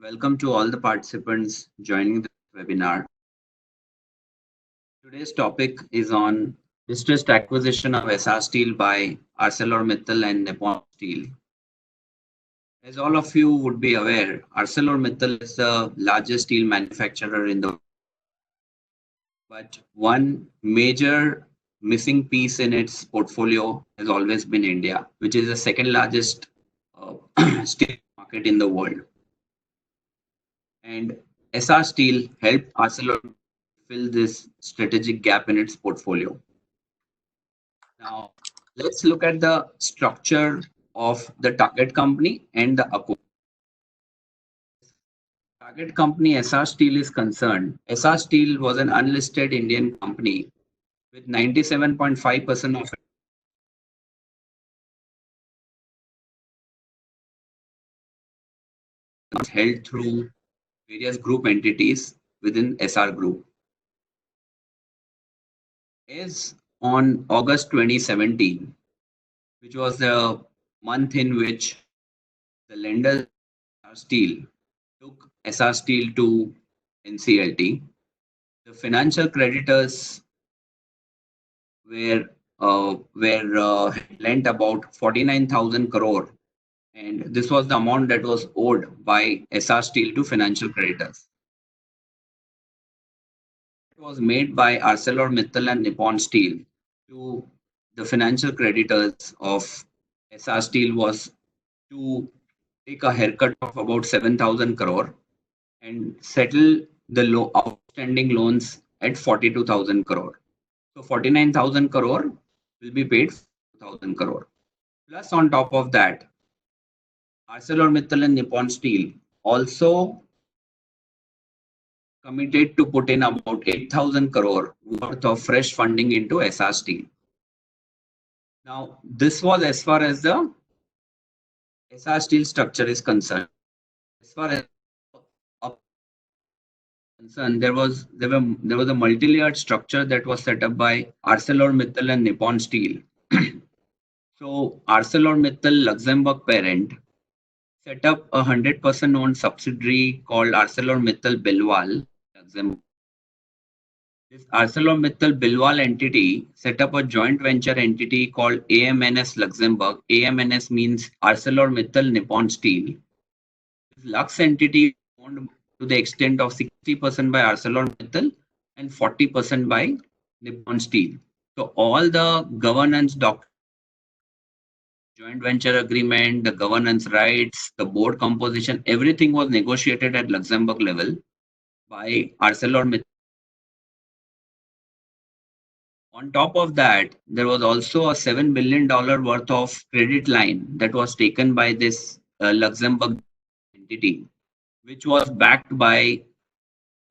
Welcome to all the participants joining this webinar. Today's topic is on distressed acquisition of Essar Steel by ArcelorMittal and Nippon Steel. As all of you would be aware, ArcelorMittal is the largest steel manufacturer in the world. But one major missing piece in its portfolio has always been India, which is the second largest steel market in the world. And Essar Steel helped ArcelorMittal fill this strategic gap in its portfolio. Now, let's look at the structure of the target company and the acquirer. Target company Essar Steel is concerned. Essar Steel was an unlisted Indian company with 97.5% of it held through various group entities within SR Group. As on August 2017, which was the month in which the lender Steel took SR Steel to NCLT, the financial creditors were lent about 49,000 crore, and this was the amount that was owed by SR Steel to financial creditors. It was made by ArcelorMittal and Nippon Steel to the financial creditors of Essar Steel was to take a haircut of about 7,000 crore and settle the outstanding loans at 42,000 crore. So 49,000 crore will be paid 1,000 crore. Plus on top of that, ArcelorMittal and Nippon Steel also committed to put in about 8,000 crore worth of fresh funding into Essar Steel. Now, this was as far as the Essar Steel structure is concerned. As far as concerned, there was a multi-layered structure that was set up by ArcelorMittal and Nippon Steel. So ArcelorMittal Luxembourg parent set up a 100% owned subsidiary called ArcelorMittal Bilwal Luxembourg. This ArcelorMittal Bilwal entity set up a joint venture entity called AMNS Luxembourg. AMNS means ArcelorMittal Nippon Steel. This Lux entity owned to the extent of 60% by ArcelorMittal and 40% by Nippon Steel. So all the governance documents, joint venture agreement, the governance rights, the board composition, everything was negotiated at Luxembourg level by ArcelorMittal. On top of that, there was also a $7 billion worth of credit line that was taken by this Luxembourg entity, which was backed by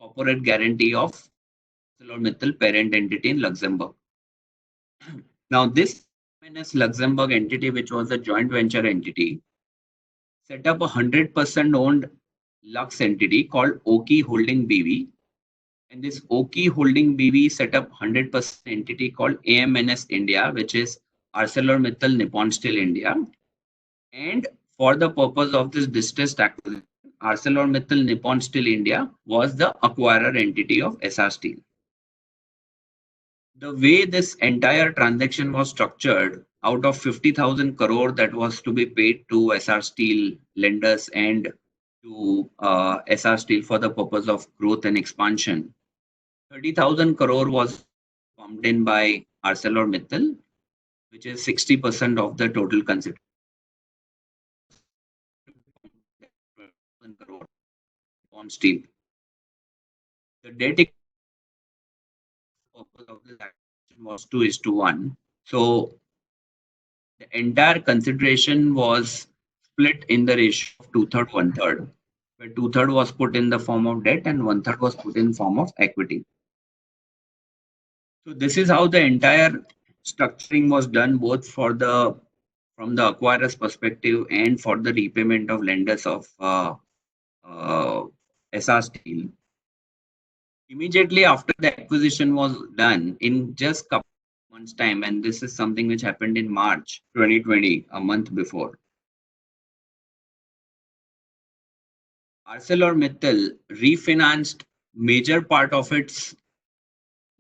corporate guarantee of ArcelorMittal parent entity in Luxembourg. Now, this Luxembourg entity, which was a joint venture entity, set up a 100% owned Lux entity called Oki Holding BV. And this Oki Holding BV set up 100% entity called AMNS India, which is ArcelorMittal Nippon Steel India. And for the purpose of this distressed acquisition, ArcelorMittal Nippon Steel India was the acquirer entity of Essar Steel. The way this entire transaction was structured, out of 50,000 crore that was to be paid to Essar Steel lenders and to Essar Steel for the purpose of growth and expansion, 30,000 crore was pumped in by ArcelorMittal, which is 60% of the total consideration. On steel. The debt purpose of this action was 2:1. So the entire consideration was split in the ratio of 2/3, 1/3, where 2/3 was put in the form of debt and 1/3 was put in form of equity. So this is how the entire structuring was done, both for the from the acquirer's perspective and for the repayment of lenders of Essar Steel. Immediately after the acquisition was done, in just couple of months' time, and this is something which happened in March 2020, a month before, ArcelorMittal refinanced major part of its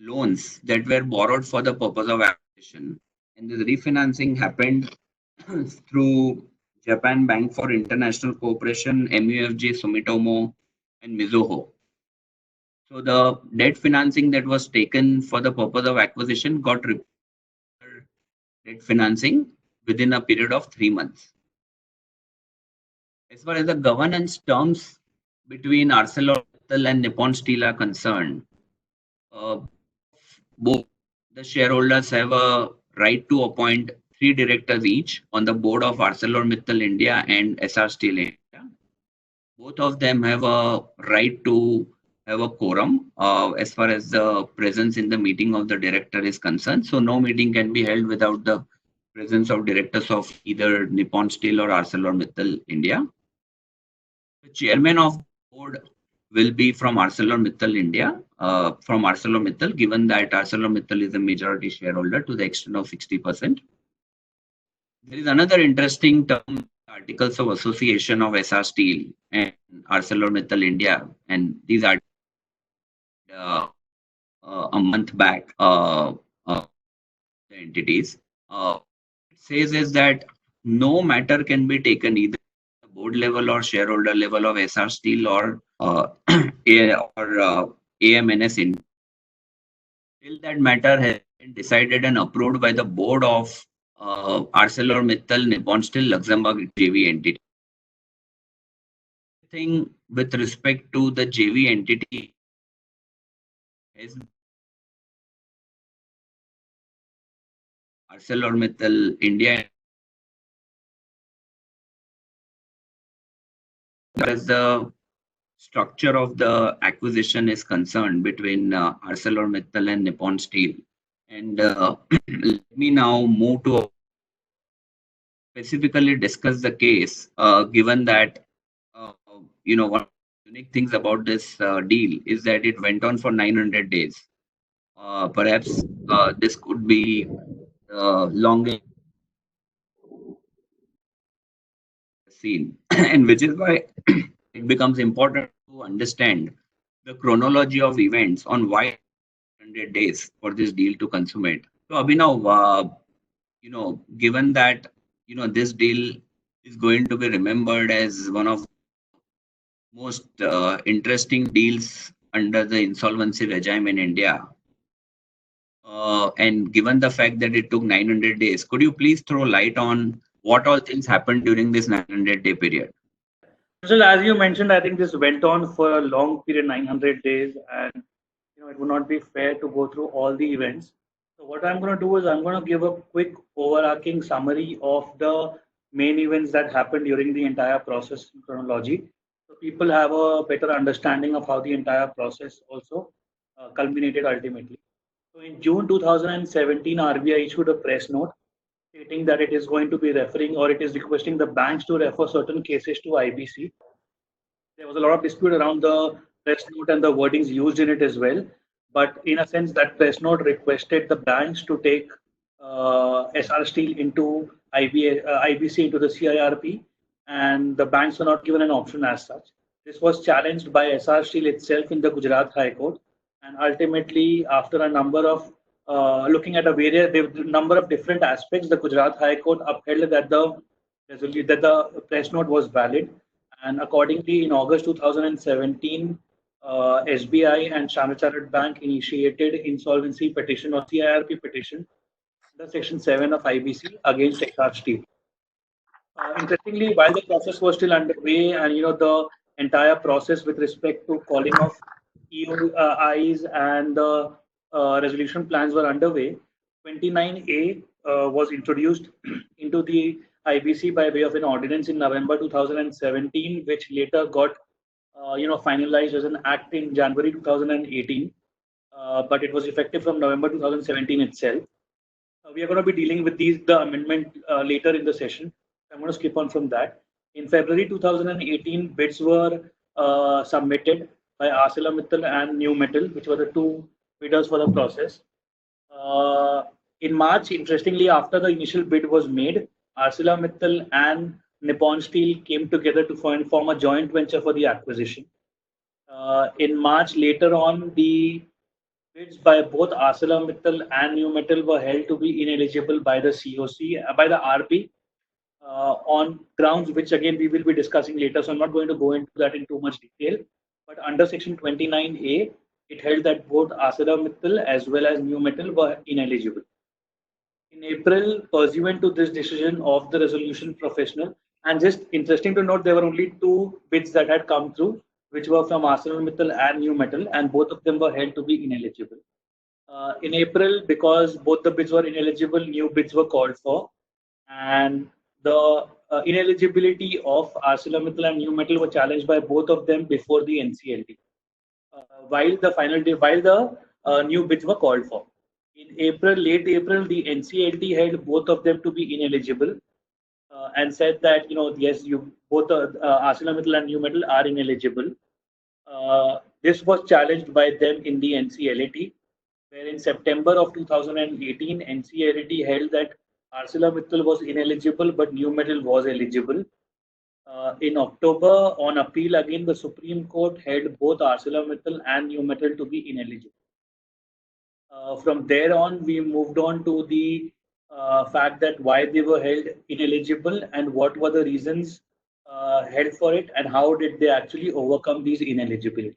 loans that were borrowed for the purpose of acquisition. And the refinancing happened through Japan Bank for International Cooperation, MUFG, Sumitomo, and Mizuho. So the debt financing that was taken for the purpose of acquisition got debt financing within a period of 3 months. As far as the governance terms between ArcelorMittal and Nippon Steel are concerned, both the shareholders have a right to appoint 3 directors each on the board of ArcelorMittal India and Essar Steel India. Both of them have a right to have a quorum as far as the presence in the meeting of the director is concerned. So no meeting can be held without the presence of directors of either Nippon Steel or ArcelorMittal India. The chairman of the board will be from ArcelorMittal India, from ArcelorMittal, given that ArcelorMittal is a majority shareholder to the extent of 60%. There is another interesting term, Articles of Association of Essar Steel and ArcelorMittal India, and these are a month back, the entities. It says is that no matter can be taken either at the board level or shareholder level of Essar Steel or AMNS India, till that matter has been decided and approved by the board of ArcelorMittal Nippon Steel Luxembourg JV entity. Thing with respect to the JV entity is ArcelorMittal India as the structure of the acquisition is concerned between ArcelorMittal and Nippon Steel. And let me now move to specifically discuss the case, given that one of the unique things about this deal is that it went on for 900 days. Perhaps this could be longest seen, and which is why it becomes important to understand the chronology of events on why 100 days for this deal to consummate. So Abhinav, given that this deal is going to be remembered as one of most interesting deals under the insolvency regime in India, and given the fact that it took 900 days, could you please throw light on what all things happened during this 900-day period? So as you mentioned, I think this went on for a long period, 900 days, and it would not be fair to go through all the events. So what I'm going to do is I'm going to give a quick overarching summary of the main events that happened during the entire process in chronology, so people have a better understanding of how the entire process also culminated ultimately. So in June 2017, RBI issued a press note stating that it is going to be referring, or it is requesting the banks to refer certain cases to IBC. There was a lot of dispute around the press note and the wordings used in it as well. But in a sense, that press note requested the banks to take Essar Steel into IBC into the CIRP, and the banks were not given an option as such. This was challenged by Essar Steel itself in the Gujarat High Court, and ultimately, after a number of looking at a number of different aspects, the Gujarat High Court upheld that the press note was valid, and accordingly, in August 2017, SBI and Standard Chartered Bank initiated insolvency petition or CIRP petition under Section 7 of IBC against Essar Steel. Interestingly, while the process was still underway, and the entire process with respect to calling off EOIs and the resolution plans were underway, 29A was introduced into the IBC by way of an ordinance in November 2017, which later got finalized as an act in January 2018, but it was effective from November 2017 itself. We are going to be dealing with the amendment later in the session. I'm going to skip on from that. In February 2018, bids were submitted by ArcelorMittal and New Metal, which were the two bidders for the process. In March, interestingly, after the initial bid was made, ArcelorMittal and Nippon Steel came together to form a joint venture for the acquisition. In March later on, the bids by both ArcelorMittal and New Metal were held to be ineligible by the COC, by the RB, on grounds which again we will be discussing later. So I'm not going to go into that in too much detail. But under Section 29A, it held that both ArcelorMittal as well as New Metal were ineligible. In April, pursuant to this decision of the resolution professional, and just interesting to note, there were only two bids that had come through, which were from ArcelorMittal and New Metal, and both of them were held to be ineligible. In April, because both the bids were ineligible, new bids were called for, and the ineligibility of ArcelorMittal and New Metal were challenged by both of them before the NCLT, while the final day, while the new bids were called for. In April, late April, the NCLT held both of them to be ineligible, and said that yes, you both ArcelorMittal and New Metal are ineligible. This was challenged by them in the NCLT, where in September of 2018, NCLT held that ArcelorMittal was ineligible, but New Metal was eligible. In October, on appeal again, the Supreme Court held both ArcelorMittal and New Metal to be ineligible. From there on, we moved on to the fact that why they were held ineligible and what were the reasons held for it, and how did they actually overcome these ineligibility.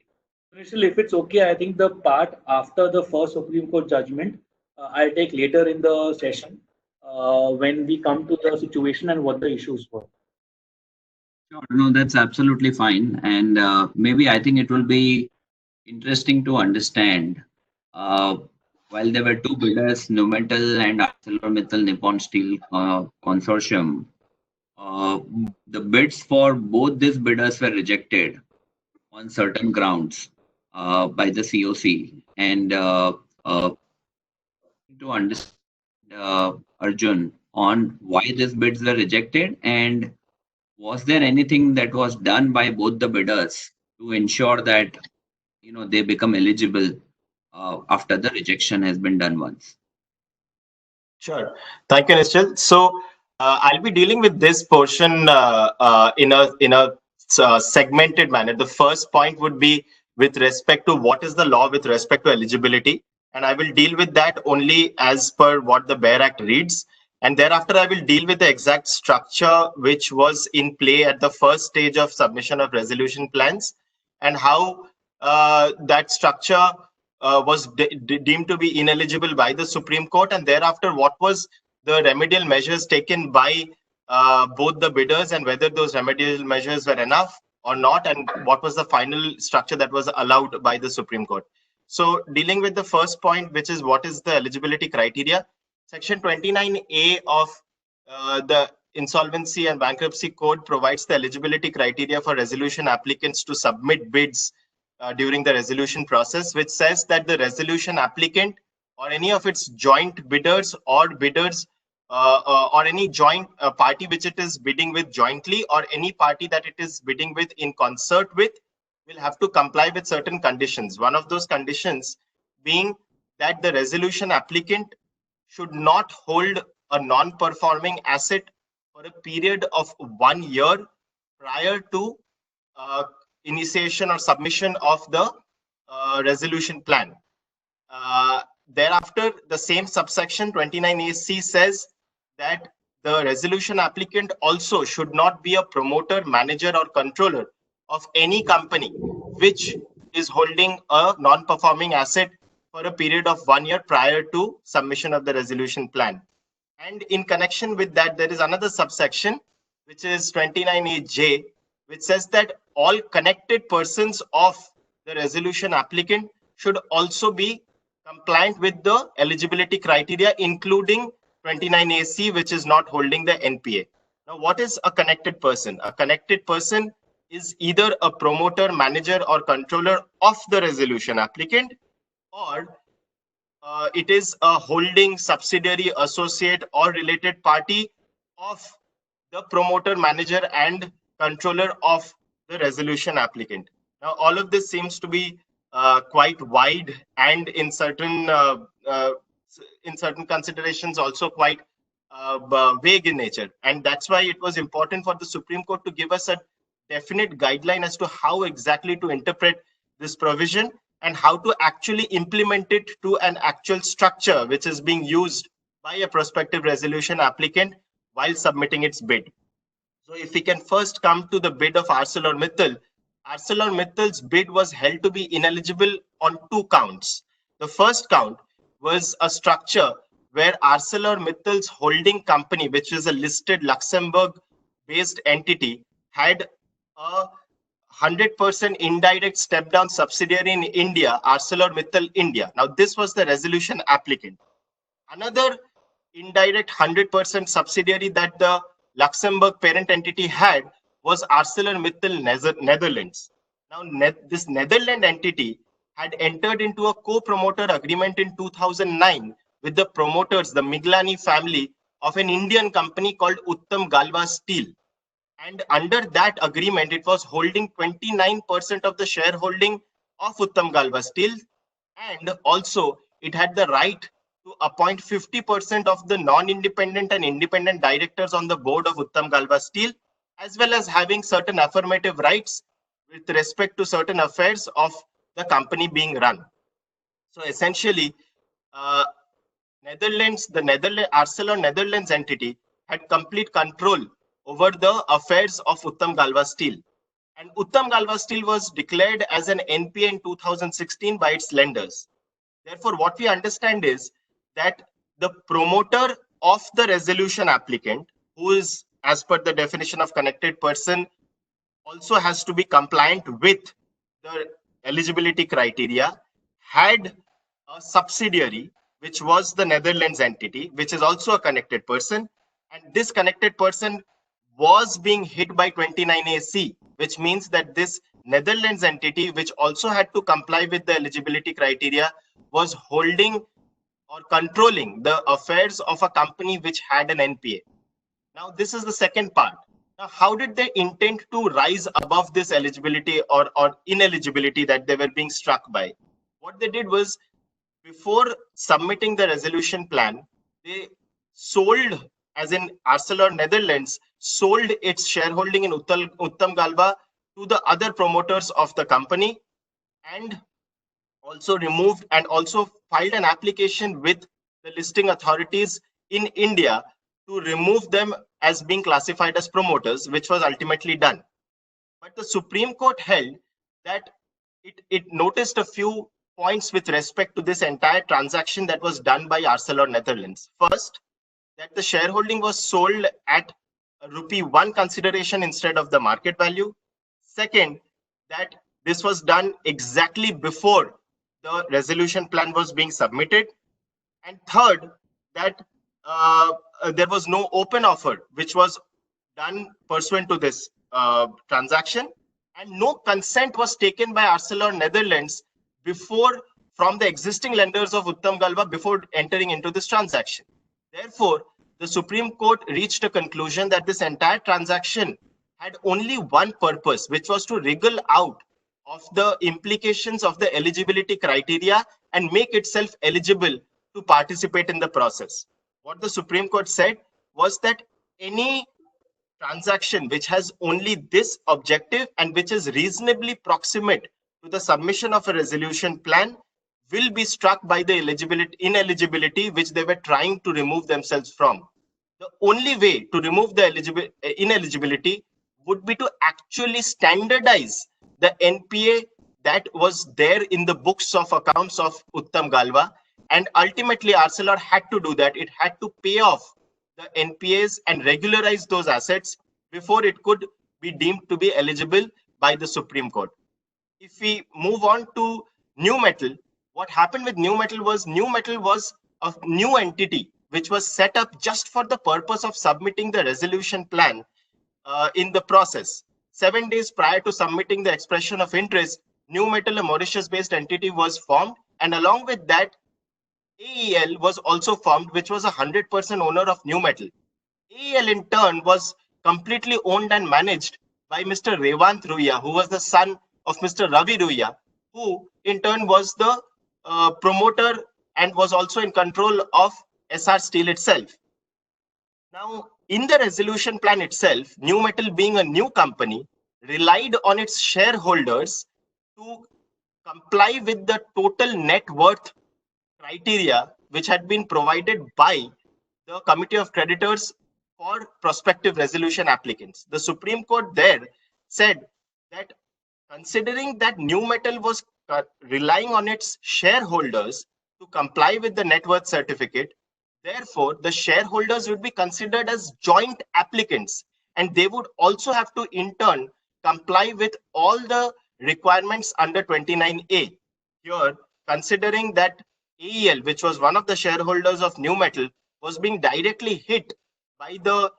Nishal, if it's okay, I think the part after the first Supreme Court judgment, I'll take later in the session when we come to the situation and what the issues were. Sure, no, that's absolutely fine. And maybe I think it will be interesting to understand. While there were two bidders, New Metal and ArcelorMittal Nippon Steel Consortium, the bids for both these bidders were rejected on certain grounds by the COC. And to understand, Arjun, on why these bids were rejected, and was there anything that was done by both the bidders to ensure that they become eligible after the rejection has been done once? Sure. Thank you, Nishal. So I'll be dealing with this portion in a segmented manner. The first point would be with respect to what is the law with respect to eligibility, and I will deal with that only as per what the BEAR Act reads. And thereafter, I will deal with the exact structure which was in play at the first stage of submission of resolution plans, and how that structure was deemed to be ineligible by the Supreme Court, and thereafter what was the remedial measures taken by both the bidders, and whether those remedial measures were enough or not, and what was the final structure that was allowed by the Supreme Court. So dealing with the first point, which is what is the eligibility criteria, Section 29A of the Insolvency and Bankruptcy Code provides the eligibility criteria for resolution applicants to submit bids during the resolution process, which says that the resolution applicant or any of its joint bidders or bidders or any joint party which it is bidding with jointly, or any party that it is bidding with in concert with, will have to comply with certain conditions. One of those conditions being that the resolution applicant should not hold a non-performing asset for a period of 1 year prior to initiation or submission of the resolution plan. Thereafter, the same subsection 29AC says that the resolution applicant also should not be a promoter, manager, or controller of any company which is holding a non-performing asset for a period of 1 year prior to submission of the resolution plan. And in connection with that, there is another subsection, which is 29AJ, which says that all connected persons of the resolution applicant should also be compliant with the eligibility criteria, including 29AC, which is not holding the NPA. Now, what is a connected person? A connected person is either a promoter, manager, or controller of the resolution applicant, or it is a holding subsidiary, associate, or related party of the promoter, manager, and controller of the resolution applicant. Now, all of this seems to be quite wide, and in certain considerations also quite vague in nature. And that's why it was important for the Supreme Court to give us a definite guideline as to how exactly to interpret this provision and how to actually implement it to an actual structure which is being used by a prospective resolution applicant while submitting its bid. So if we can first come to the bid of ArcelorMittal, ArcelorMittal's bid was held to be ineligible on 2 counts. The first count was a structure where ArcelorMittal's holding company, which is a listed Luxembourg-based entity, had a 100% indirect step-down subsidiary in India, ArcelorMittal India. Now, this was the resolution applicant. Another indirect 100% subsidiary that the Luxembourg parent entity had was ArcelorMittal Netherlands. Now, this Netherlands entity had entered into a co-promoter agreement in 2009 with the promoters, the Miglani family, of an Indian company called Uttam Galva Steel. And under that agreement, it was holding 29% of the shareholding of Uttam Galva Steel, and also it had the right to appoint 50% of the non-independent and independent directors on the board of Uttam Galva Steel, as well as having certain affirmative rights with respect to certain affairs of the company being run. So essentially, the Arcelor Netherlands entity had complete control over the affairs of Uttam Galva Steel. And Uttam Galva Steel was declared as an NPA in 2016 by its lenders. Therefore, what we understand is that the promoter of the resolution applicant, who is, as per the definition of connected person, also has to be compliant with the eligibility criteria, had a subsidiary, which was the Netherlands entity, which is also a connected person. And this connected person was being hit by 29AC, which means that this Netherlands entity, which also had to comply with the eligibility criteria, was holding or controlling the affairs of a company which had an NPA. Now, this is the second part. Now, how did they intend to rise above this eligibility or ineligibility that they were being struck by? What they did was, before submitting the resolution plan, they sold, as in Arcelor Netherlands, sold its shareholding in Uttam Galva to the other promoters of the company, and also removed and also filed an application with the listing authorities in India to remove them as being classified as promoters, which was ultimately done. But the Supreme Court held that it noticed a few points with respect to this entire transaction that was done by Arcelor Netherlands. First, that the shareholding was sold at ₹1 consideration instead of the market value. Second, that this was done exactly before the resolution plan was being submitted. And third, that there was no open offer, which was done pursuant to this transaction, and no consent was taken by Arcelor Netherlands from the existing lenders of Uttam Galva before entering into this transaction. Therefore, the Supreme Court reached a conclusion that this entire transaction had only one purpose, which was to wriggle out of the implications of the eligibility criteria and make itself eligible to participate in the process. What the Supreme Court said was that any transaction which has only this objective and which is reasonably proximate to the submission of a resolution plan will be struck by the ineligibility which they were trying to remove themselves from. The only way to remove the ineligibility would be to actually standardize the NPA that was there in the books of accounts of Uttam Galva. And ultimately, Arcelor had to do that. It had to pay off the NPAs and regularize those assets before it could be deemed to be eligible by the Supreme Court. If we move on to New Metal, what happened with New Metal was a new entity which was set up just for the purpose of submitting the resolution plan in the process. 7 days prior to submitting the expression of interest, New Metal, a Mauritius-based entity, was formed, and along with that, AEL was also formed, which was a 100% owner of New Metal. AEL in turn was completely owned and managed by Mr. Revant Ruia, who was the son of Mr. Ravi Ruia, who in turn was the promoter and was also in control of Essar Steel itself. Now, in the resolution plan itself, New Metal, being a new company, relied on its shareholders to comply with the total net worth criteria which had been provided by the Committee of Creditors for prospective resolution applicants. The Supreme Court there said that considering that New Metal was relying on its shareholders to comply with the net worth certificate, therefore the shareholders would be considered as joint applicants, and they would also have to in turn comply with all the requirements under 29A. Here, considering that AEL, which was one of the shareholders of New Metal, was being directly hit by the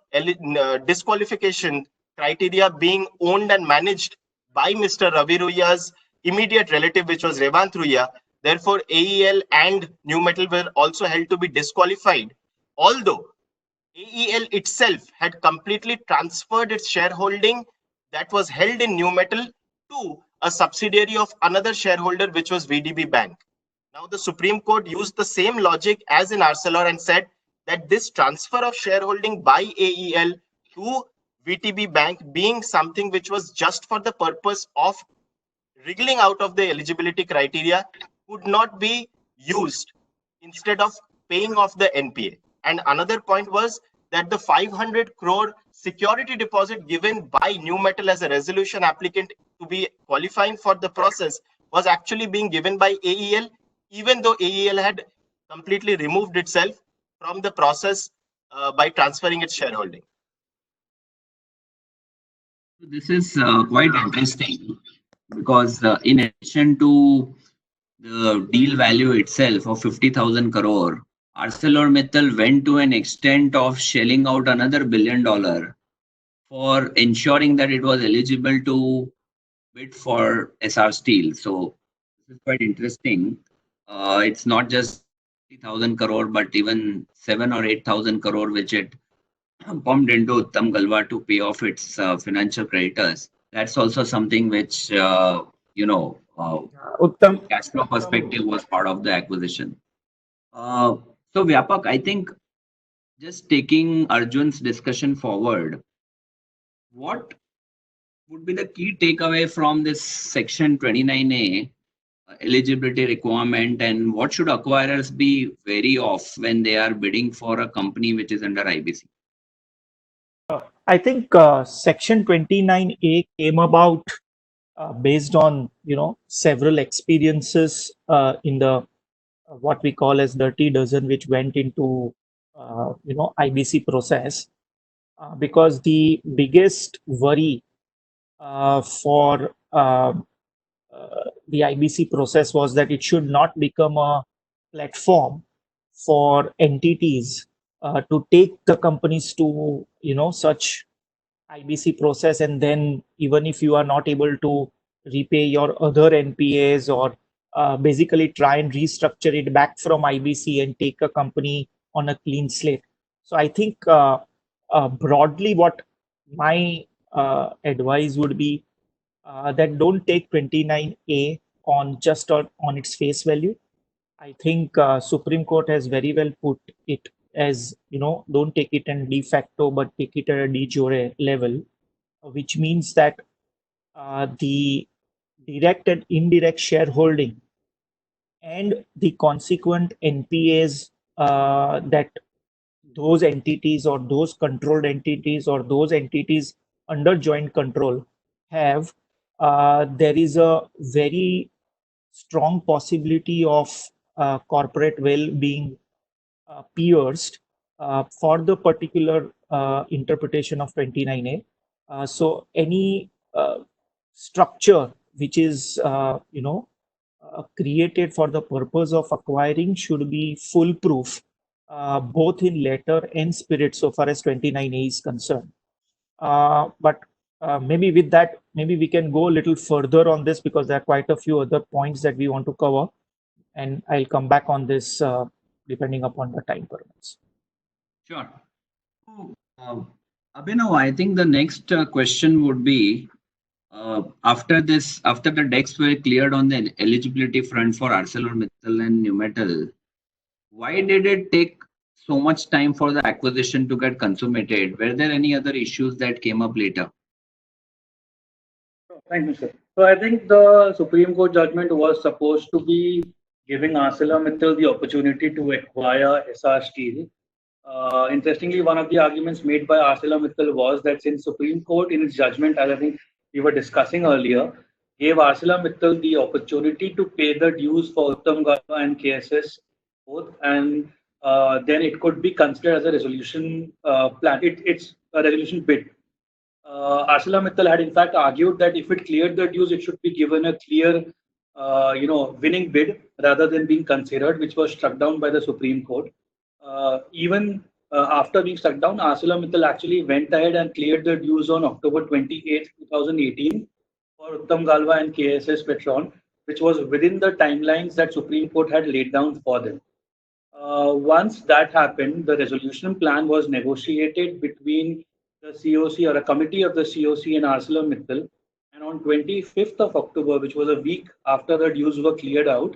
disqualification criteria being owned and managed by Mr. Ravi Ruiya's immediate relative, which was Revant Ruiya. Therefore, AEL and New Metal were also held to be disqualified. Although AEL itself had completely transferred its shareholding that was held in New Metal to a subsidiary of another shareholder, which was VDB Bank. Now, the Supreme Court used the same logic as in Arcelor and said that this transfer of shareholding by AEL to VTB Bank, being something which was just for the purpose of wriggling out of the eligibility criteria, could not be used instead of paying off the NPA. And another point was that the 500 crore security deposit given by New Metal as a resolution applicant to be qualifying for the process was actually being given by AEL, even though AEL had completely removed itself from the process by transferring its shareholding. This is quite interesting because in addition to the deal value itself of 50,000 crore, ArcelorMittal went to an extent of shelling out another $1 billion for ensuring that it was eligible to bid for Essar Steel. So this is quite interesting. It's not just 50,000 crore, but even 7 or 8,000 crore, which it pumped into Uttam Galva to pay off its financial creditors. That's also something which, Uttam, cash flow perspective was part of the acquisition. So Vyapak, I think just taking Arjun's discussion forward, what would be the key takeaway from this section 29A eligibility requirement, and what should acquirers be wary of when they are bidding for a company which is under IBC? I think Section 29A came about based on several experiences in the what we call as dirty dozen, which went into IBC process, because the biggest worry for the IBC process was that it should not become a platform for entities to take the companies to such IBC process, and then even if you are not able to repay your other NPAs or basically try and restructure it back from IBC and take a company on a clean slate. So I think broadly what my advice would be that don't take 29A on just on its face value. I think Supreme Court has very well put it as, don't take it in de facto, but take it at a de jure level, which means that the direct and indirect shareholding and the consequent NPAs that those entities or those controlled entities or those entities under joint control have, there is a very strong possibility of corporate wealth being pierced for the particular interpretation of 29A. So any structure which is created for the purpose of acquiring should be foolproof, both in letter and spirit, so far as 29A is concerned. But maybe with that, maybe we can go a little further on this, because there are quite a few other points that we want to cover, and I'll come back on this depending upon the time permits. Sure. Abhinav, I think the next question would be, after the decks were cleared on the eligibility front for ArcelorMittal and New Metal, why did it take so much time for the acquisition to get consummated? Were there any other issues that came up later? Thank you, sir. So I think the Supreme Court judgment was supposed to be giving ArcelorMittal the opportunity to acquire Essar Steel. Interestingly, one of the arguments made by ArcelorMittal was that since Supreme Court in its judgment, as I think we were discussing earlier, gave ArcelorMittal the opportunity to pay the dues for Uttam Galva and KSS both, and then it could be considered as a resolution plan. It's a resolution bid. ArcelorMittal had in fact argued that if it cleared the dues, it should be given a clear, winning bid rather than being considered, which was struck down by the Supreme Court. Even after being struck down, ArcelorMittal actually went ahead and cleared the dues on October 28, 2018 for Uttam Galva and KSS Petron, which was within the timelines that Supreme Court had laid down for them. Once that happened, the resolution plan was negotiated between the COC or a committee of the COC and ArcelorMittal. And on 25th of October, which was a week after the dues were cleared out,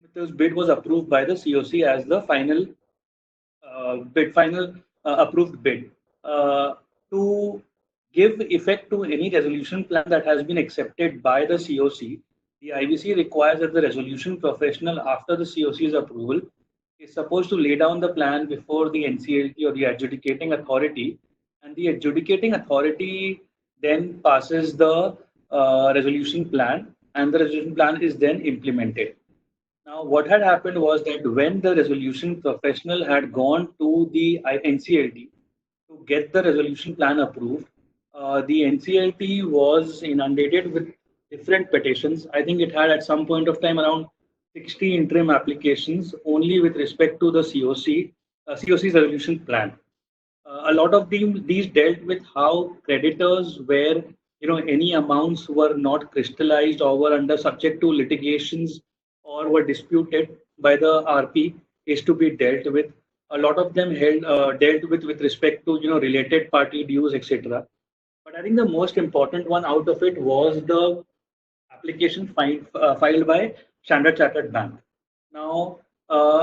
Mittal's bid was approved by the COC as the final approved bid. To give effect to any resolution plan that has been accepted by the COC, the IBC requires that the resolution professional, after the COC's approval, is supposed to lay down the plan before the NCLT or the adjudicating authority, and the adjudicating authority then passes the resolution plan, and the resolution plan is then implemented. Now, what had happened was that when the resolution professional had gone to the NCLT to get the resolution plan approved, the NCLT was inundated with different petitions. I think it had at some point of time around 60 interim applications only with respect to the COC's resolution plan. A lot of these dealt with how creditors where any amounts were not crystallized or were under subject to litigations or were disputed by the RP is to be dealt with. A lot of them dealt with respect to related party dues, etc. But I think the most important one out of it was the application filed by Standard Chartered Bank. Now,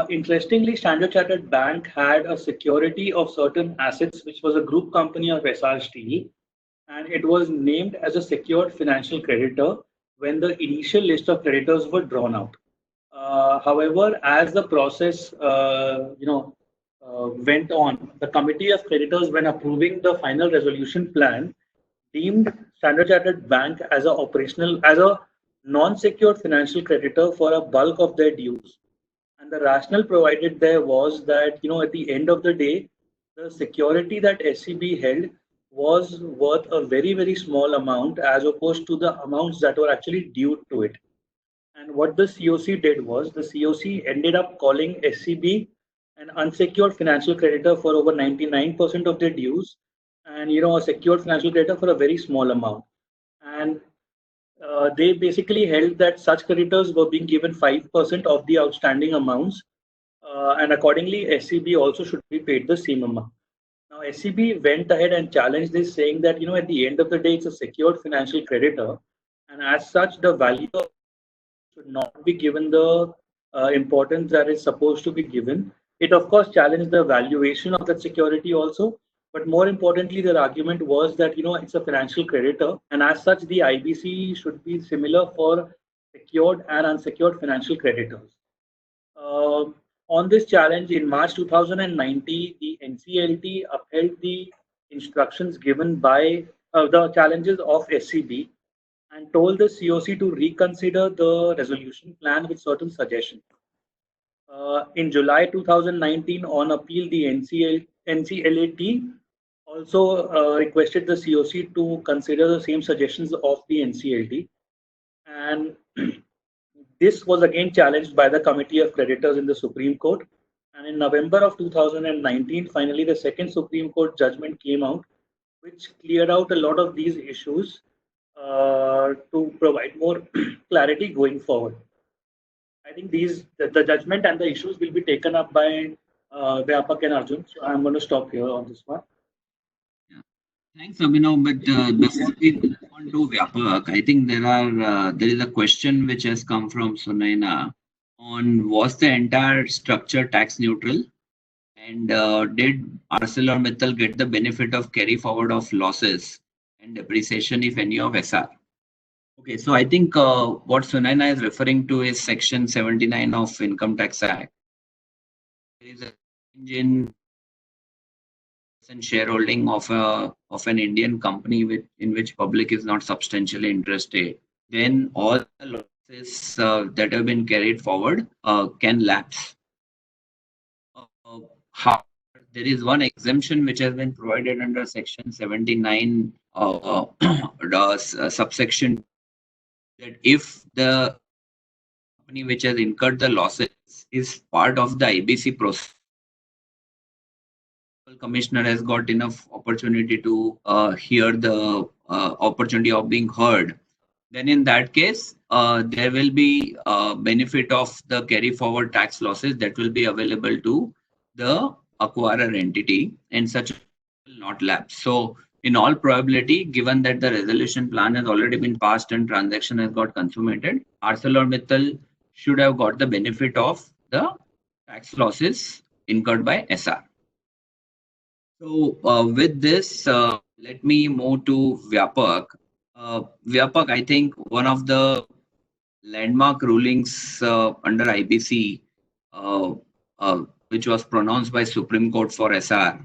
interestingly, Standard Chartered Bank had a security of certain assets, which was a group company of Essar Steel, and it was named as a secured financial creditor when the initial list of creditors were drawn out. However, as the process went on, the committee of creditors, when approving the final resolution plan, deemed Standard Chartered Bank as a non-secured financial creditor for a bulk of their dues. And the rationale provided there was that, at the end of the day, the security that SCB held was worth a very, very small amount as opposed to the amounts that were actually due to it. And what the COC did was the COC ended up calling SCB an unsecured financial creditor for over 99% of their dues, and a secured financial creditor for a very small amount. And they basically held that such creditors were being given 5% of the outstanding amounts, and accordingly, SCB also should be paid the same amount. Now, SCB went ahead and challenged this, saying that at the end of the day, it's a secured financial creditor, and as such, the value should not be given the importance that is supposed to be given. It, of course, challenged the valuation of that security also. But more importantly, their argument was that, it's a financial creditor, and as such, the IBC should be similar for secured and unsecured financial creditors. On this challenge, in March 2019, the NCLT upheld the instructions given by the challenges of SCB and told the COC to reconsider the resolution plan with certain suggestions. In July 2019, on appeal, the NCLAT also requested the COC to consider the same suggestions of the NCLT. And this was again challenged by the Committee of Creditors in the Supreme Court. And in November of 2019, finally, the second Supreme Court judgment came out, which cleared out a lot of these issues to provide more clarity going forward. I think the judgment and the issues will be taken up by Vyapak and Arjun. So I'm going to stop here on this one. Thanks, Abhinav. But before we move on to Vyapak, I think there is a question which has come from Sunaina. on was the entire structure tax neutral, and did ArcelorMittal get the benefit of carry forward of losses and depreciation, if any, of SR? Okay, so I think what Sunaina is referring to is Section 79 of Income Tax Act. There is a change in shareholding of an Indian company in which public is not substantially interested. Then all the losses that have been carried forward can lapse. However, there is one exemption which has been provided under Section 79, subsection, that if the company which has incurred the losses is part of the IBC process, the commissioner has got enough opportunity to hear the opportunity of being heard. Then in that case, there will be benefit of the carry forward tax losses that will be available to the acquirer entity, and such will not lapse. So in all probability, given that the resolution plan has already been passed and transaction has got consummated, ArcelorMittal should have got the benefit of the tax losses incurred by SR. So with this, let me move to Vyapak. Vyapak, I think one of the landmark rulings under IBC, which was pronounced by Supreme Court for SR.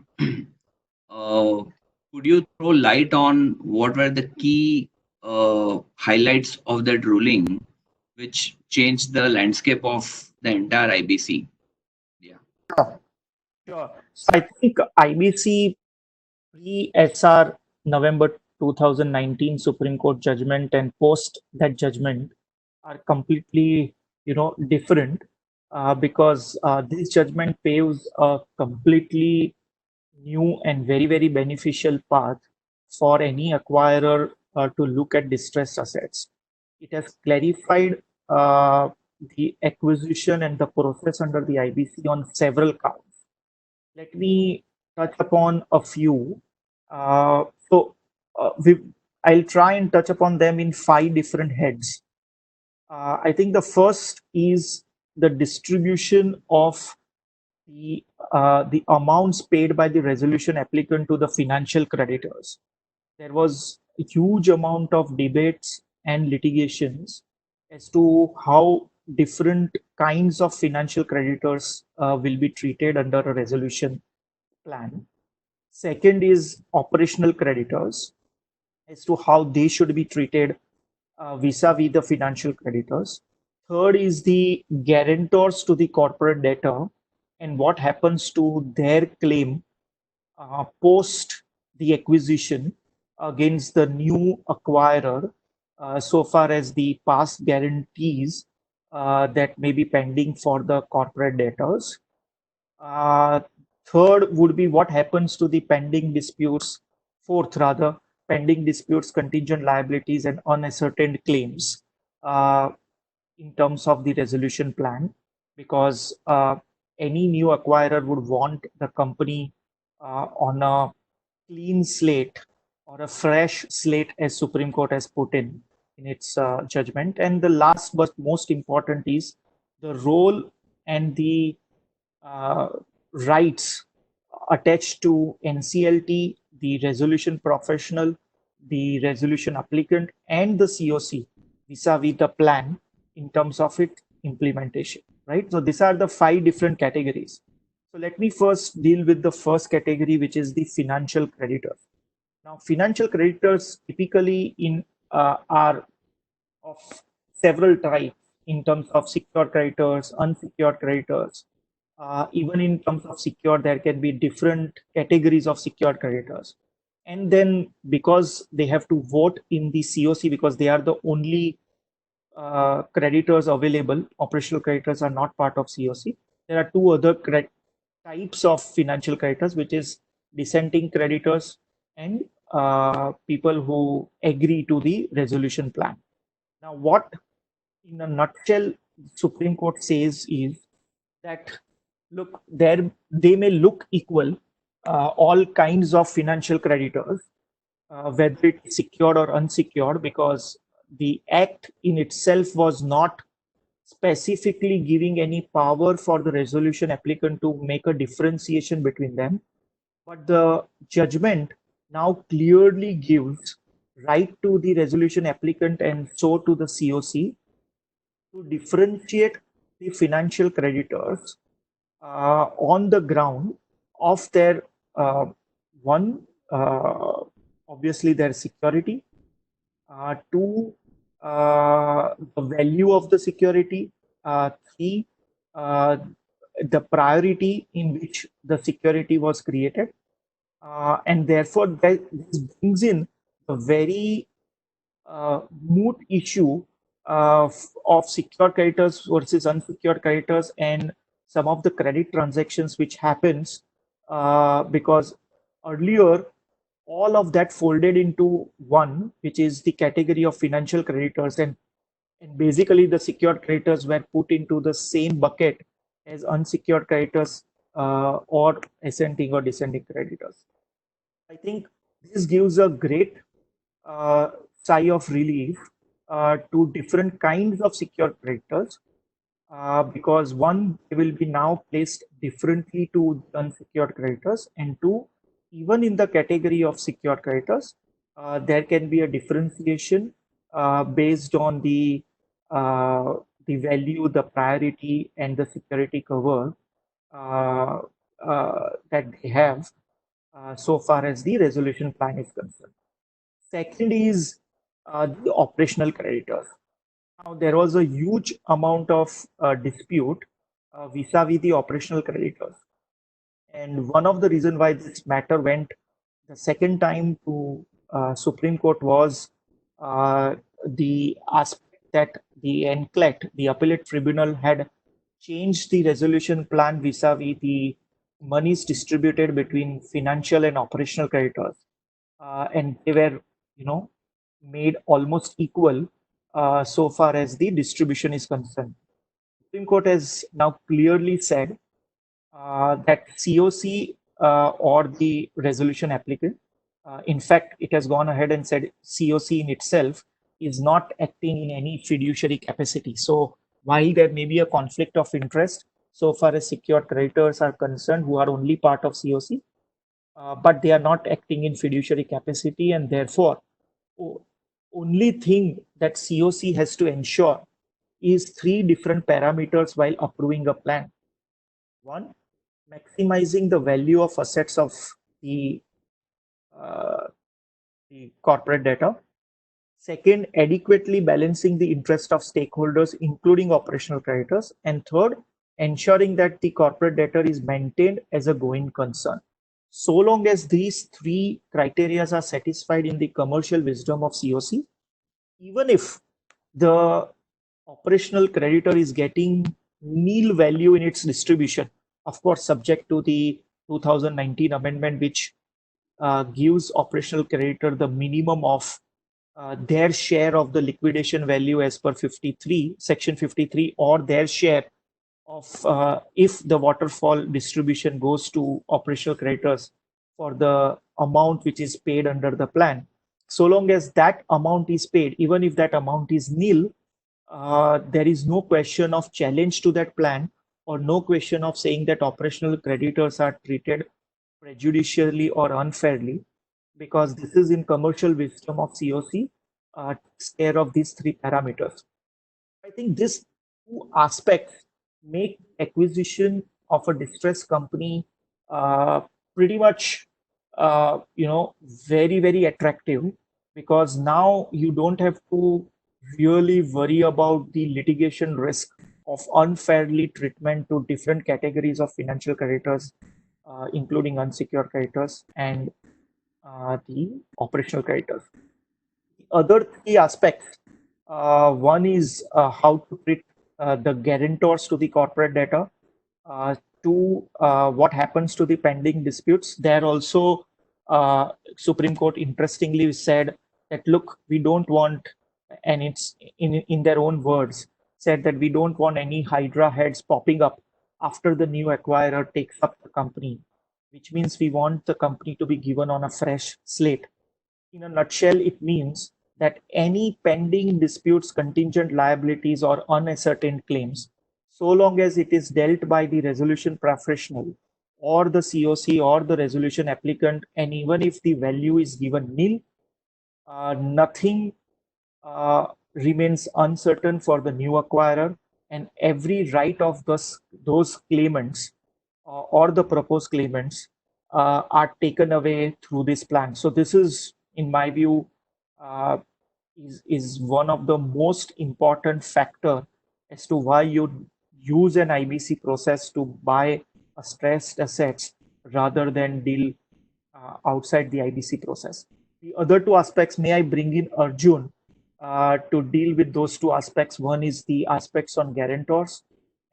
Could you throw light on what were the key highlights of that ruling, which changed the landscape of the entire IBC? Yeah. Sure. So I think IBC pre-SR November 2019 Supreme Court judgment and post that judgment are completely, different because this judgment paves a completely new and very, very beneficial path for any acquirer to look at distressed assets. It has clarified the acquisition and the process under the IBC on several counts. Let me touch upon a few. I'll try and touch upon them in 5 different heads. I think the first is the distribution of the amounts paid by the resolution applicant to the financial creditors. There was a huge amount of debates and litigations as to how different kinds of financial creditors will be treated under a resolution plan. Second is operational creditors, as to how they should be treated vis-a-vis the financial creditors. Third is the guarantors to the corporate debtor and what happens to their claim post the acquisition against the new acquirer, so far as the past guarantees that may be pending for the corporate debtors. Third would be what happens to the pending disputes. Fourth, rather, pending disputes, contingent liabilities, and unascertained claims in terms of the resolution plan, because any new acquirer would want the company on a clean slate or a fresh slate, as Supreme Court has put in its judgment. And the last but most important is the role and the rights attached to NCLT, the resolution professional, the resolution applicant, and the COC vis-a-vis the plan in terms of its implementation, right? So these are the 5 different categories. So let me first deal with the first category, which is the financial creditors. Now, financial creditors typically are of several types in terms of secured creditors, unsecured creditors. Even in terms of secured, there can be different categories of secured creditors. And then because they have to vote in the COC, because they are the only creditors available, operational creditors are not part of COC. There are 2 other types of financial creditors, which is dissenting creditors and people who agree to the resolution plan. Now, what in a nutshell Supreme Court says is that, look, they may look equal, all kinds of financial creditors, whether it's secured or unsecured, because the act in itself was not specifically giving any power for the resolution applicant to make a differentiation between them. But the judgment now clearly gives right to the resolution applicant and so to the COC to differentiate the financial creditors on the ground of their one, obviously their security, two, the value of the security, three, the priority in which the security was created, and therefore this brings in a very moot issue of secured creditors versus unsecured creditors and some of the credit transactions which happens because earlier all of that folded into one, which is the category of financial creditors, and basically the secured creditors were put into the same bucket as unsecured creditors or ascending or descending creditors. I think this gives a great sigh of relief to different kinds of secured creditors because one, they will be now placed differently to unsecured creditors, and two, even in the category of secured creditors, there can be a differentiation based on the value, the priority, and the security cover that they have so far as the resolution plan is concerned. Second is the operational creditors. Now, there was a huge amount of dispute vis-a-vis the operational creditors. And one of the reasons why this matter went the second time to Supreme Court was the aspect that the NCLET, the appellate tribunal, had changed the resolution plan vis-a-vis the monies distributed between financial and operational creditors. And they were, made almost equal so far as the distribution is concerned. Supreme Court has now clearly said that COC or the resolution applicant, in fact, it has gone ahead and said COC in itself is not acting in any fiduciary capacity. So while there may be a conflict of interest so far as secured creditors are concerned who are only part of COC, but they are not acting in fiduciary capacity, and therefore only thing that COC has to ensure is three different parameters while approving a plan. One, maximizing the value of assets of the corporate debtor. Second, adequately balancing the interest of stakeholders, including operational creditors. And third, ensuring that the corporate debtor is maintained as a going concern. So long as these three criteria are satisfied in the commercial wisdom of COC, even if the operational creditor is getting nil value in its distribution, of course, subject to the 2019 amendment, which gives operational creditor the minimum of their share of the liquidation value as per 53, section 53, or their share of if the waterfall distribution goes to operational creditors for the amount which is paid under the plan. So long as that amount is paid, even if that amount is nil, there is no question of challenge to that plan or no question of saying that operational creditors are treated prejudicially or unfairly, because this is in commercial wisdom of COC, takes care of these three parameters. I think these two aspects make acquisition of a distressed company pretty much, very, very attractive, because now you don't have to really worry about the litigation risk of unfairly treatment to different categories of financial creditors, including unsecured creditors and the operational creditors. The other three aspects, one is how to treat the guarantors to the corporate debtor. Two, what happens to the pending disputes. There also, Supreme Court interestingly said that, look, we don't want, and it's in their own words, said that we don't want any Hydra heads popping up after the new acquirer takes up the company, which means we want the company to be given on a fresh slate. In a nutshell, it means that any pending disputes, contingent liabilities, or unascertained claims, so long as it is dealt by the resolution professional or the COC or the resolution applicant, and even if the value is given nil, nothing remains uncertain for the new acquirer, and every right of those claimants or the proposed claimants are taken away through this plan. So this is, in my view, uh, is one of the most important factor as to why you use an IBC process to buy a stressed assets rather than deal outside the IBC process. The other two aspects, may I bring in Arjun to deal with those two aspects? One is the aspects on guarantors,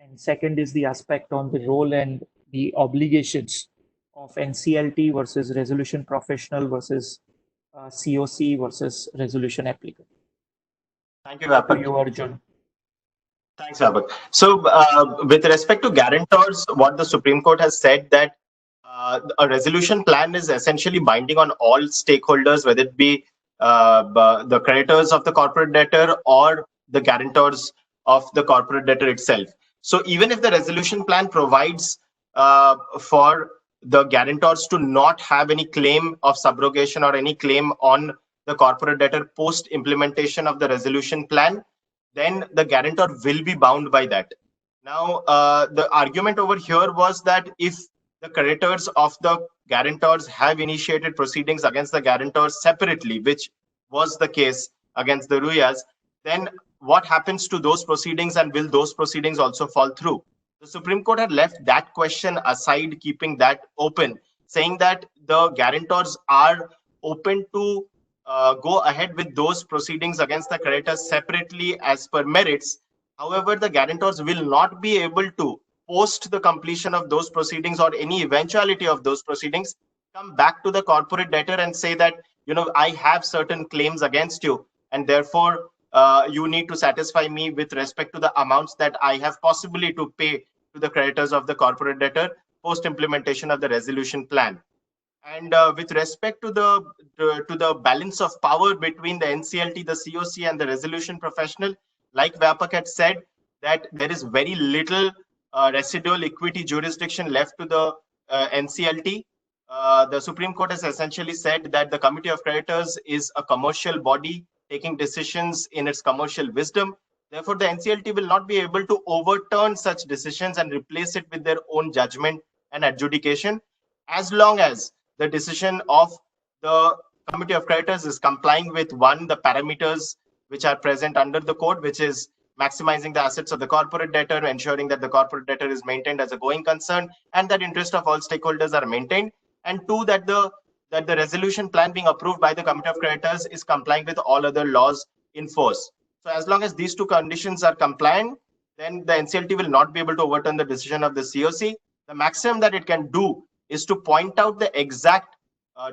and second is the aspect on the role and the obligations of NCLT versus resolution professional versus COC versus resolution applicant. Thank you, To Vapak. you, Arjun. Thanks, Vapak. So, with respect to guarantors, what the Supreme Court has said that a resolution plan is essentially binding on all stakeholders, whether it be the creditors of the corporate debtor or the guarantors of the corporate debtor itself. So, even if the resolution plan provides for the guarantors to not have any claim of subrogation or any claim on the corporate debtor post implementation of the resolution plan, then the guarantor will be bound by that. Now, the argument over here was that if the creditors of the guarantors have initiated proceedings against the guarantors separately, which was the case against the Ruyas, then what happens to those proceedings, and will those proceedings also fall through? The Supreme Court had left that question aside, keeping that open, saying that the guarantors are open to go ahead with those proceedings against the creditors separately as per merits. However, the guarantors will not be able to, post the completion of those proceedings or any eventuality of those proceedings, come back to the corporate debtor and say that, I have certain claims against you, and therefore you need to satisfy me with respect to the amounts that I have possibly to pay to the creditors of the corporate debtor post implementation of the resolution plan. And with respect to the balance of power between the NCLT, the COC, and the resolution professional, like Vapak had said, that there is very little residual equity jurisdiction left to the NCLT. The Supreme Court has essentially said that the Committee of Creditors is a commercial body taking decisions in its commercial wisdom. Therefore, the NCLT will not be able to overturn such decisions and replace it with their own judgment and adjudication, as long as the decision of the Committee of Creditors is complying with the parameters which are present under the code, which is maximizing the assets of the corporate debtor, ensuring that the corporate debtor is maintained as a going concern, and that interest of all stakeholders are maintained. And two, that the resolution plan being approved by the Committee of Creditors is complying with all other laws in force. So as long as these two conditions are compliant, then the NCLT will not be able to overturn the decision of the COC. The maximum that it can do is to point out the exact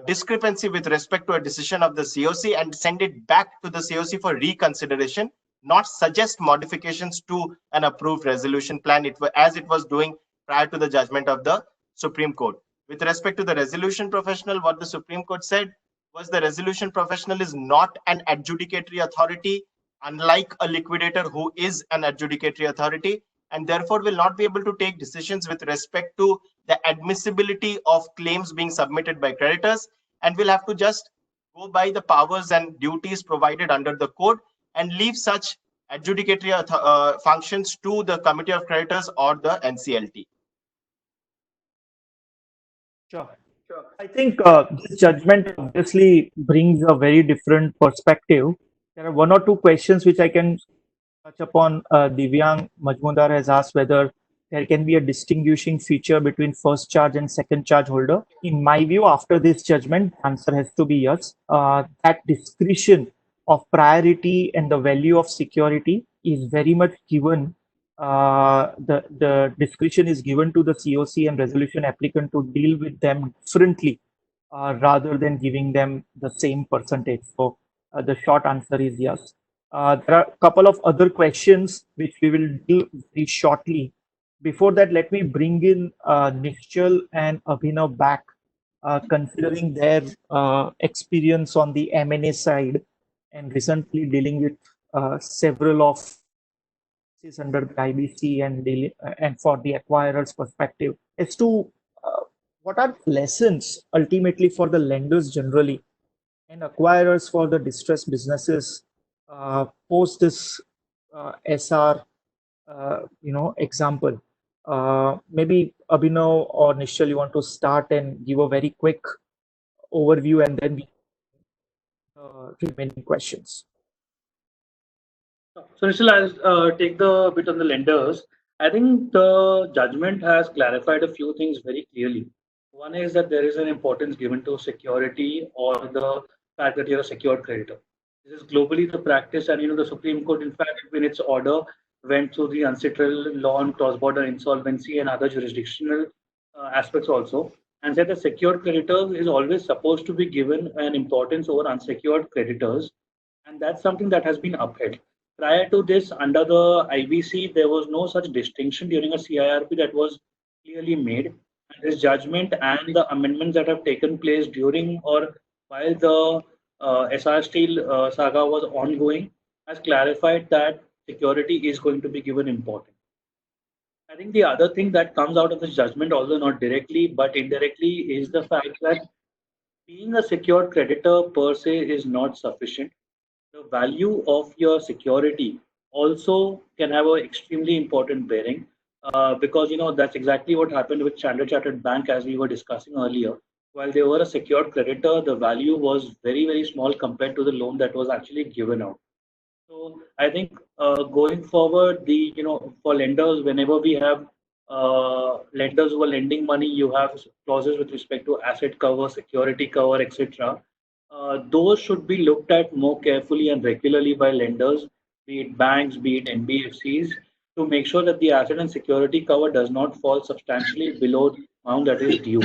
discrepancy with respect to a decision of the COC and send it back to the COC for reconsideration, not suggest modifications to an approved resolution plan, as it was doing prior to the judgment of the Supreme Court. With respect to the resolution professional, what the Supreme Court said was the resolution professional is not an adjudicatory authority, unlike a liquidator who is an adjudicatory authority, and therefore will not be able to take decisions with respect to the admissibility of claims being submitted by creditors, and will have to just go by the powers and duties provided under the code and leave such adjudicatory functions to the Committee of Creditors or the NCLT. Sure. I think this judgment obviously brings a very different perspective. There are one or two questions which I can touch upon. Divyang Majmudar has asked whether there can be a distinguishing feature between first charge and second charge holder. In my view, after this judgment, the answer has to be yes. That discretion of priority and the value of security is very much given. The discretion is given to the COC and resolution applicant to deal with them differently rather than giving them the same percentage. So the short answer is yes. There are a couple of other questions which we will do very shortly. Before that, let me bring in Nishchal and Abhinav back, considering their experience on the M&A side and recently dealing with several of cases under the IBC and for the acquirer's perspective as to what are lessons ultimately for the lenders generally and acquirers for the distressed businesses post this SR example. Maybe Abhinav or Nishal, you want to start and give a very quick overview, and then we remaining questions. So, Nishal, I'll take the bit on the lenders. I think the judgment has clarified a few things very clearly. One is that there is an importance given to security or the fact that you're a secured creditor. This is globally the practice, and the Supreme Court, in fact, in its order, went through the UNCITRAL law on cross-border insolvency and other jurisdictional aspects also, and said that secured creditors is always supposed to be given an importance over unsecured creditors, and that's something that has been upheld. Prior to this, under the IBC, there was no such distinction during a CIRP that was clearly made. And this judgment and the amendments that have taken place during or while the SR Steel saga was ongoing has clarified that security is going to be given importance. I think the other thing that comes out of this judgment, although not directly but indirectly, is the fact that being a secured creditor per se is not sufficient. The value of your security also can have an extremely important bearing because that's exactly what happened with Standard Chartered Bank, as we were discussing earlier. While they were a secured creditor, the value was very, very small compared to the loan that was actually given out. So I think going forward, for lenders, whenever we have lenders who are lending money, you have clauses with respect to asset cover, security cover, etc. Those should be looked at more carefully and regularly by lenders, be it banks, be it NBFCs, to make sure that the asset and security cover does not fall substantially below the amount that is due.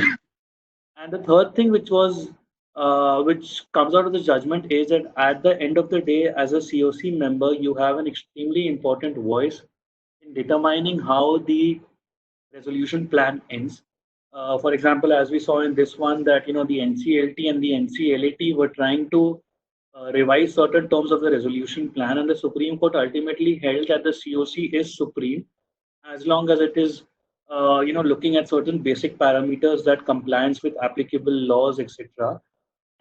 And the third thing, which comes out of the judgment, is that at the end of the day, as a COC member, you have an extremely important voice in determining how the resolution plan ends. For example, as we saw in this one, that the NCLT and the NCLAT were trying to revise certain terms of the resolution plan, and the Supreme Court ultimately held that the COC is supreme as long as it is looking at certain basic parameters, that compliance with applicable laws, etc.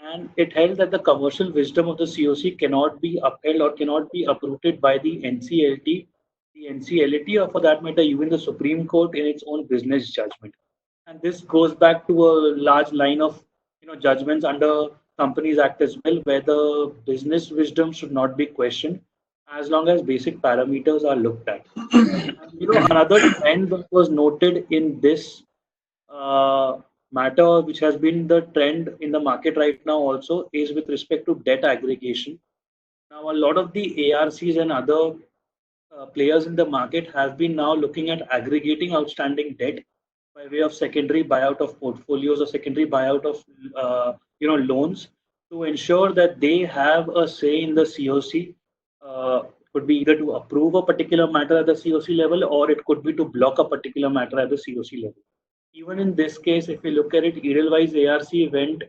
And it held that the commercial wisdom of the COC cannot be upheld or cannot be uprooted by the NCLT, the NCLAT, or for that matter, even the Supreme Court in its own business judgment. And this goes back to a large line of judgments under Companies Act as well, where the business wisdom should not be questioned as long as basic parameters are looked at. Another trend that was noted in this matter, which has been the trend in the market right now also, is with respect to debt aggregation. Now, a lot of the ARCs and other players in the market have been now looking at aggregating outstanding debt by way of secondary buyout of portfolios or secondary buyout of loans, to ensure that they have a say in the COC. Could be either to approve a particular matter at the COC level, or it could be to block a particular matter at the COC level. Even in this case, if we look at it, Edelweiss ARC went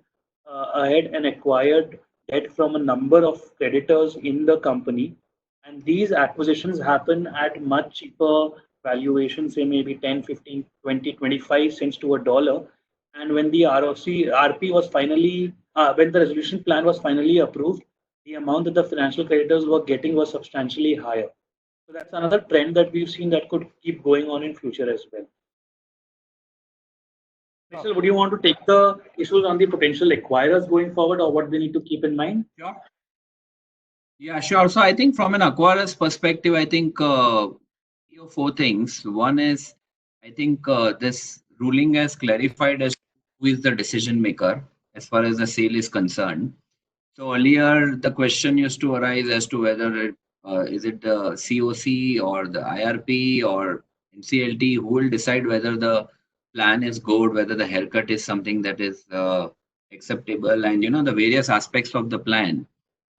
ahead and acquired debt from a number of creditors in the company, and these acquisitions happen at much cheaper valuations, say maybe 10, 15, 20, 25 cents to a dollar. And when the RP was finally, when the resolution plan was finally approved, the amount that the financial creditors were getting was substantially higher. So that's another trend that we've seen that could keep going on in future as well. Nishal, would you want to take the issues on the potential acquirers going forward, or what they need to keep in mind? Sure. Yeah, sure. So I think from an acquirer's perspective, I think 3 or 4 things. One is, I think this ruling has clarified as who is the decision maker as far as the sale is concerned. So earlier, the question used to arise as to whether is it the COC or the IRP or NCLT who will decide whether the plan is good, whether the haircut is something that is acceptable, and the various aspects of the plan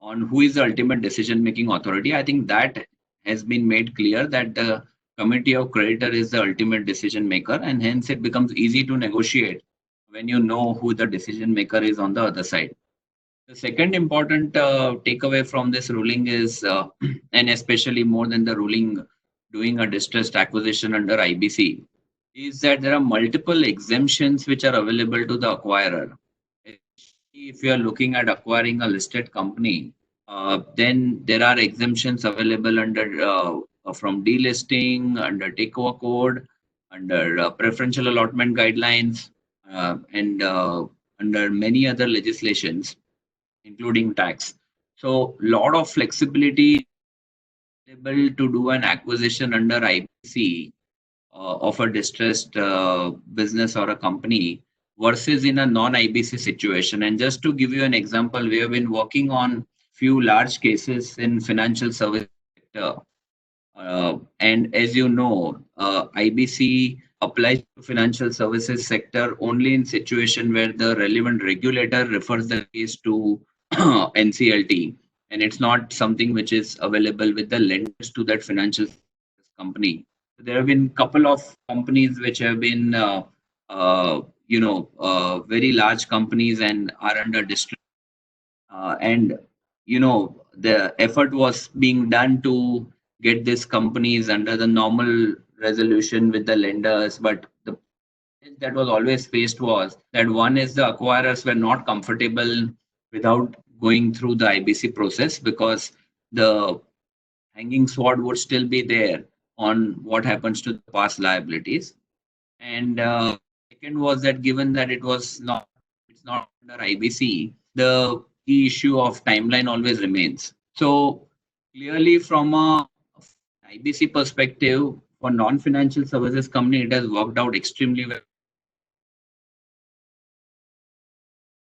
on who is the ultimate decision-making authority. I think that has been made clear that the committee of creditor is the ultimate decision maker, and hence it becomes easy to negotiate when you know who the decision maker is on the other side. The second important takeaway from this ruling is, and especially more than the ruling, doing a distressed acquisition under IBC, is that there are multiple exemptions which are available to the acquirer. If you are looking at acquiring a listed company, then there are exemptions available under from delisting, under takeover code, under preferential allotment guidelines, and under many other legislations, including tax. So, lot of flexibility available to do an acquisition under IBC of a distressed business or a company versus in a non-IBC situation. And just to give you an example, we have been working on few large cases in financial service sector. And as you know, IBC applies to financial services sector only in situation where the relevant regulator refers the case to NCLT, and it's not something which is available with the lenders to that financial company. There have been couple of companies which have been, very large companies and are under distress. And the effort was being done to get these companies under the normal resolution with the lenders, but the that was always faced was that one is the acquirers were not comfortable without going through the IBC process because the hanging sword would still be there on what happens to the past liabilities. And second was that given that it's not under IBC, the key issue of timeline always remains. So clearly from a IBC perspective, for non-financial services company, it has worked out extremely well.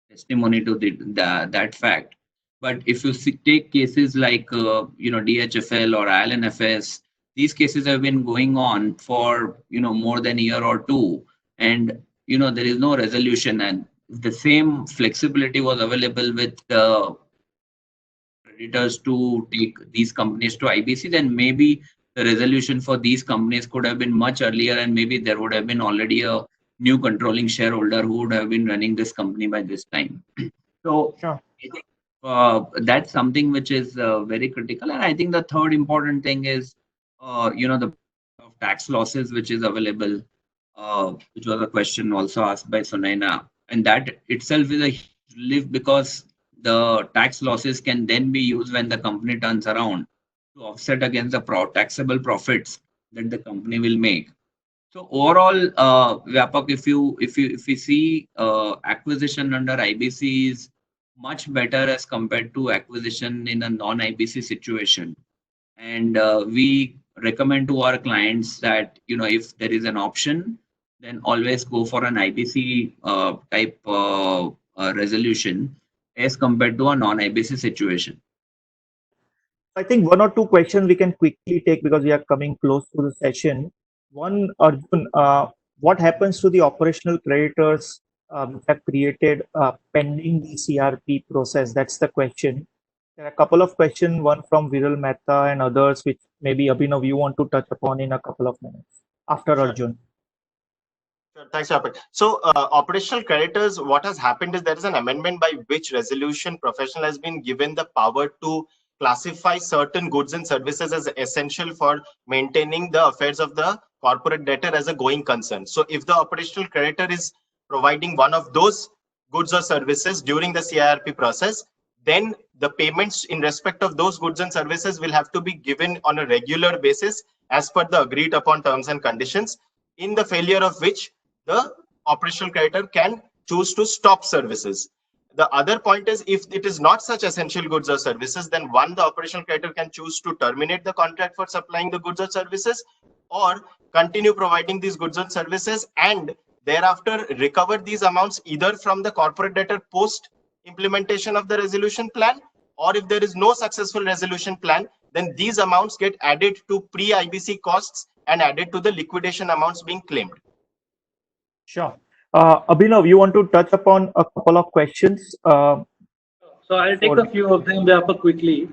Testimony to that fact. But if you take cases like DHFL or IL&FS, these cases have been going on for more than a year or two, and there is no resolution. And if the same flexibility was available with the creditors to take these companies to IBC, then maybe the resolution for these companies could have been much earlier, and maybe there would have been already a new controlling shareholder who would have been running this company by this time. So Sure. I think that's something which is very critical. And I think the third important thing is, the tax losses which is available, which was a question also asked by Sunaina. And that itself is a huge relief because the tax losses can then be used when the company turns around to offset against the taxable profits that the company will make. So overall, Vyapak, if you see acquisition under IBC is much better as compared to acquisition in a non-IBC situation, and we recommend to our clients that if there is an option, then always go for an IBC type resolution as compared to a non-IBC situation. I think one or two questions we can quickly take because we are coming close to the session. One, Arjun, what happens to the operational creditors which are created pending the CRP process? That's the question. There are a couple of questions, one from Viral Mehta and others, which maybe Abhinav you want to touch upon in a couple of minutes after Sure. Arjun. Sure, thanks, Vyapak. So, operational creditors, what has happened is there is an amendment by which resolution professional has been given the power to classify certain goods and services as essential for maintaining the affairs of the corporate debtor as a going concern. So, if the operational creditor is providing one of those goods or services during the CIRP process, then the payments in respect of those goods and services will have to be given on a regular basis as per the agreed upon terms and conditions, in the failure of which the operational creditor can choose to stop services. The other point is, if it is not such essential goods or services, then one, the operational creditor can choose to terminate the contract for supplying the goods or services, or continue providing these goods and services and thereafter recover these amounts either from the corporate debtor post implementation of the resolution plan, or if there is no successful resolution plan, then these amounts get added to pre-IBC costs and added to the liquidation amounts being claimed. Sure. Abhinav, you want to touch upon a couple of questions? So I'll take a few of them there quickly.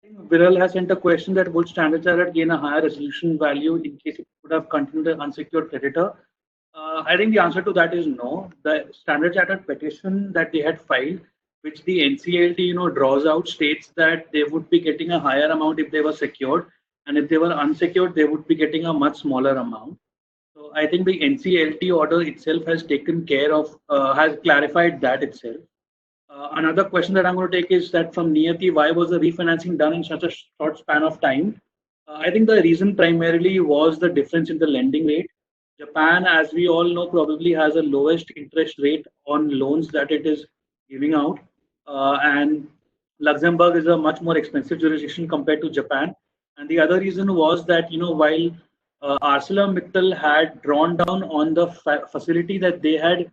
I think Viral has sent a question that would Standard Chartered gain a higher resolution value in case it would have continued the unsecured creditor? I think the answer to that is no. The Standard Chartered petition that they had filed which the NCLT draws out, states that they would be getting a higher amount if they were secured, and if they were unsecured, they would be getting a much smaller amount. So I think the NCLT order itself has taken care of, has clarified that itself. Another question that I'm going to take is that from Niyati, why was the refinancing done in such a short span of time? I think the reason primarily was the difference in the lending rate. Japan, as we all know, probably has the lowest interest rate on loans that it is giving out. And Luxembourg is a much more expensive jurisdiction compared to Japan. And the other reason was that, while ArcelorMittal had drawn down on the facility that they had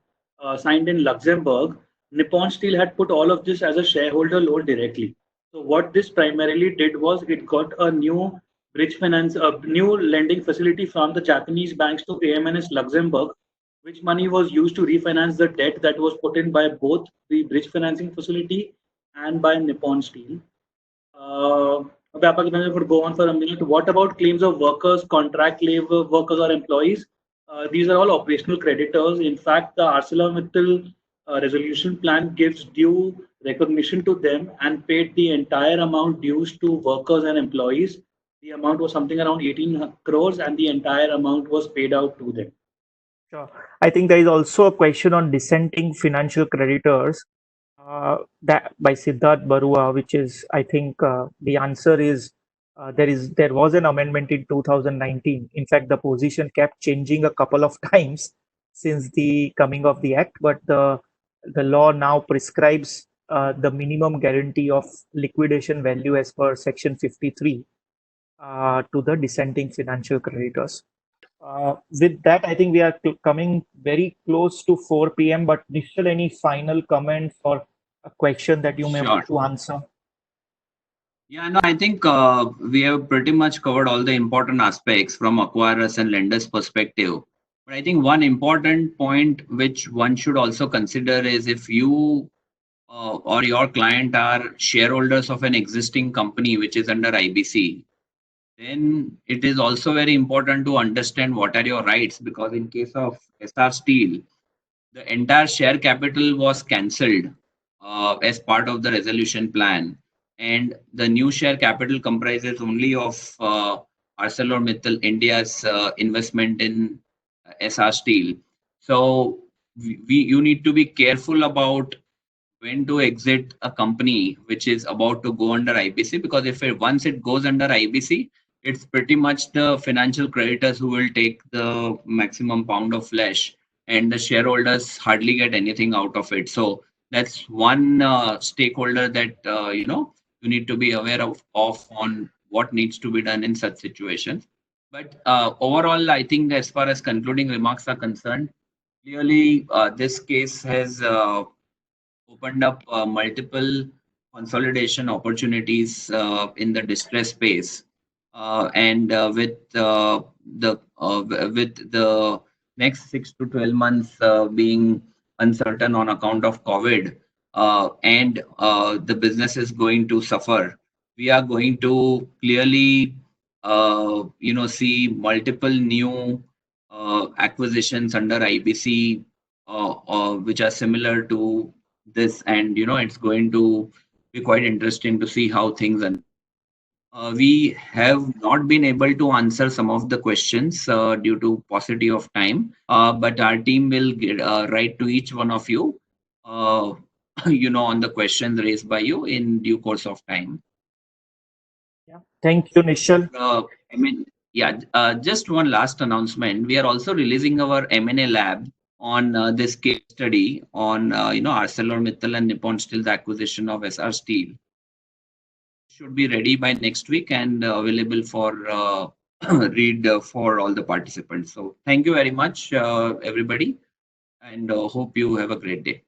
signed in Luxembourg, Nippon Steel had put all of this as a shareholder loan directly. So what this primarily did was it got a new bridge finance, a new lending facility from the Japanese banks to AMNS Luxembourg, which money was used to refinance the debt that was put in by both the bridge financing facility and by Nippon Steel. Vyapak, could go on for a minute. What about claims of workers, contract labor workers or employees? These are all operational creditors. In fact, the ArcelorMittal resolution plan gives due recognition to them and paid the entire amount dues to workers and employees. The amount was something around 18 crores and the entire amount was paid out to them. Sure. I think there is also a question on dissenting financial creditors that by Siddharth Barua, which is, I think the answer is there was an amendment in 2019. In fact, the position kept changing a couple of times since the coming of the act, but the law now prescribes the minimum guarantee of liquidation value as per section 53 to the dissenting financial creditors. With that, I think we are coming very close to 4 p.m. But Nishal, any final comments or a question that you may want to answer? Yeah, no, I think we have pretty much covered all the important aspects from acquirers and lenders' perspective. But I think one important point which one should also consider is if you or your client are shareholders of an existing company which is under IBC, then it is also very important to understand what are your rights, because in case of Essar Steel, the entire share capital was cancelled as part of the resolution plan, and the new share capital comprises only of ArcelorMittal India's investment in Essar Steel. So you need to be careful about when to exit a company which is about to go under IBC, because once it goes under IBC, it's pretty much the financial creditors who will take the maximum pound of flesh, and the shareholders hardly get anything out of it. So that's one stakeholder that you need to be aware of on what needs to be done in such situations. But overall, I think as far as concluding remarks are concerned, clearly this case has opened up multiple consolidation opportunities in the distress space, and with the next 6 to 12 months being uncertain on account of COVID, and the business is going to suffer, we are going to clearly see multiple new acquisitions under IBC which are similar to this, and it's going to be quite interesting to see how things are. We have not been able to answer some of the questions due to paucity of time, but our team will write to each one of you, on the questions raised by you in due course of time. Yeah, thank you, Nishal. Just one last announcement. We are also releasing our M&A lab on this case study on ArcelorMittal and Nippon Steel's acquisition of Essar Steel. Should be ready by next week and available for read for all the participants. So thank you very much, everybody, and hope you have a great day.